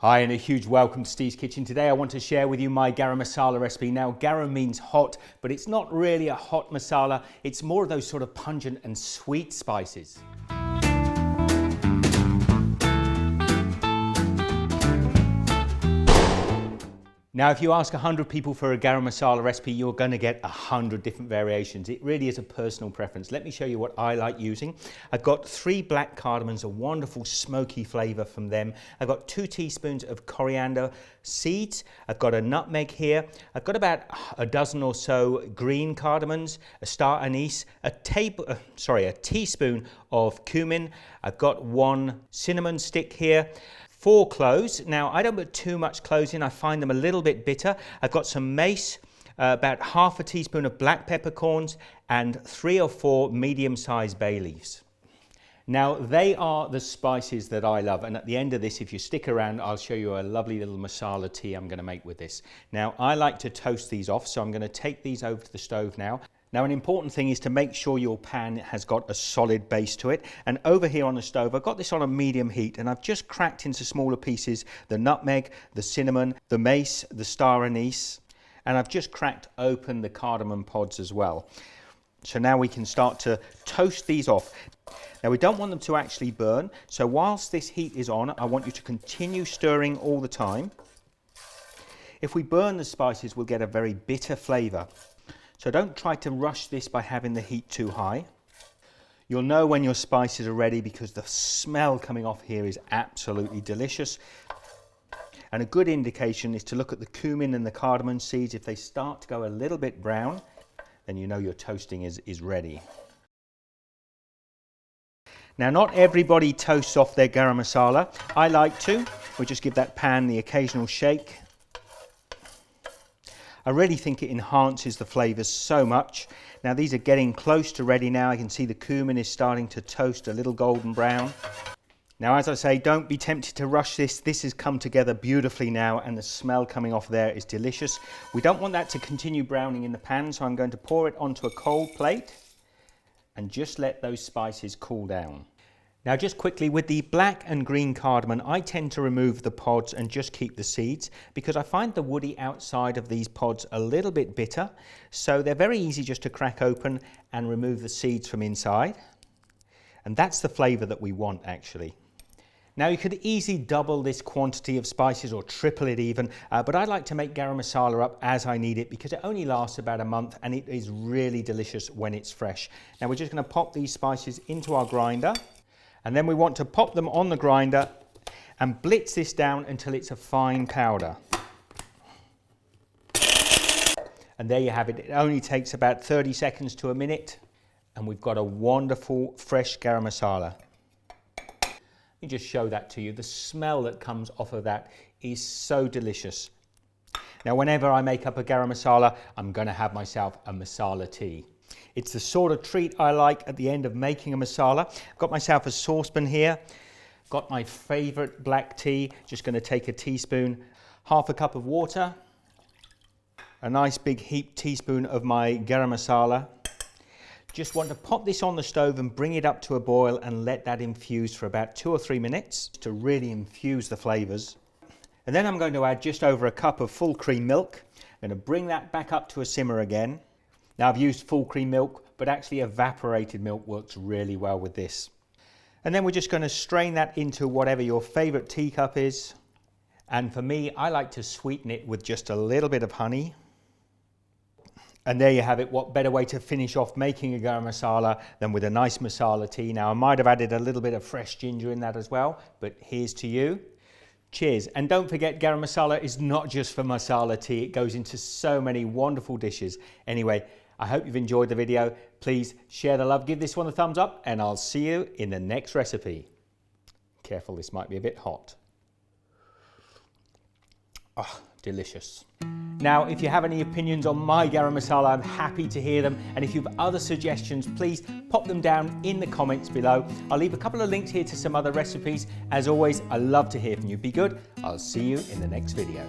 Hi and a huge welcome to Steve's Kitchen. Today I want to share with you my Garam Masala recipe. Now garam means hot, but it's not really a hot masala. It's more of those sort of pungent and sweet spices. Now, if you ask 100 people for a Garam Masala recipe, you're going to get 100 different variations. It really is a personal preference. Let me show you what I like using. I've got 3 black cardamoms, a wonderful smoky flavour from them. I've got 2 teaspoons of coriander seeds. I've got a nutmeg here. I've got about a dozen or so green cardamoms, a Star Anise, a teaspoon of cumin. I've got 1 cinnamon stick here. 4 cloves. Now, I don't put too much cloves in. I find them a little bit bitter. I've got some mace, about half a teaspoon of black peppercorns, and 3 or 4 medium-sized bay leaves. Now, they are the spices that I love. And at the end of this, if you stick around, I'll show you a lovely little masala tea I'm going to make with this. Now, I like to toast these off, so I'm going to take these over to the stove now. Now, an important thing is to make sure your pan has got a solid base to it. And over here on the stove, I've got this on a medium heat, and I've just cracked into smaller pieces the nutmeg, the cinnamon, the mace, the star anise, and I've just cracked open the cardamom pods as well. So now we can start to toast these off. Now, we don't want them to actually burn, so whilst this heat is on, I want you to continue stirring all the time. If we burn the spices, we'll get a very bitter flavour. So don't try to rush this by having the heat too high. You'll know when your spices are ready because the smell coming off here is absolutely delicious. And a good indication is to look at the cumin and the cardamom seeds. If they start to go a little bit brown, then you know your toasting is ready. Now, not everybody toasts off their garam masala. I like to. We'll just give that pan the occasional shake. I really think it enhances the flavours so much. Now, these are getting close to ready now. I can see the cumin is starting to toast a little golden brown. Now, as I say, don't be tempted to rush this. This has come together beautifully now, and the smell coming off there is delicious. We don't want that to continue browning in the pan, so I'm going to pour it onto a cold plate and just let those spices cool down. Now, just quickly, with the black and green cardamom, I tend to remove the pods and just keep the seeds because I find the woody outside of these pods a little bit bitter. So they're very easy just to crack open and remove the seeds from inside. And that's the flavour that we want, actually. Now, you could easily double this quantity of spices or triple it even, but I like to make garam masala up as I need it because it only lasts about a month and it is really delicious when it's fresh. Now, we're just going to pop these spices into our grinder. And then we want to pop them on the grinder and blitz this down until it's a fine powder. And there you have it. It only takes about 30 seconds to a minute. And we've got a wonderful fresh garam masala. Let me just show that to you. The smell that comes off of that is so delicious. Now, whenever I make up a garam masala, I'm going to have myself a masala tea. It's the sort of treat I like at the end of making a masala. I've got myself a saucepan here. Got my favourite black tea. Just going to take a teaspoon, half a cup of water, a nice big heaped teaspoon of my garam masala. Just want to pop this on the stove and bring it up to a boil and let that infuse for about 2 or 3 minutes to really infuse the flavours. And then I'm going to add just over a cup of full cream milk. I'm going to bring that back up to a simmer again. Now, I've used full cream milk, but actually evaporated milk works really well with this. And then we're just going to strain that into whatever your favourite teacup is. And for me, I like to sweeten it with just a little bit of honey. And there you have it. What better way to finish off making a garam masala than with a nice masala tea. Now, I might have added a little bit of fresh ginger in that as well, but here's to you. Cheers. And don't forget, garam masala is not just for masala tea. It goes into so many wonderful dishes. Anyway, I hope you've enjoyed the video. Please share the love, give this one a thumbs up, and I'll see you in the next recipe. Careful, this might be a bit hot. Oh, delicious. Now, if you have any opinions on my garam masala, I'm happy to hear them. And if you have other suggestions, please pop them down in the comments below. I'll leave a couple of links here to some other recipes. As always, I love to hear from you. Be good. I'll see you in the next video.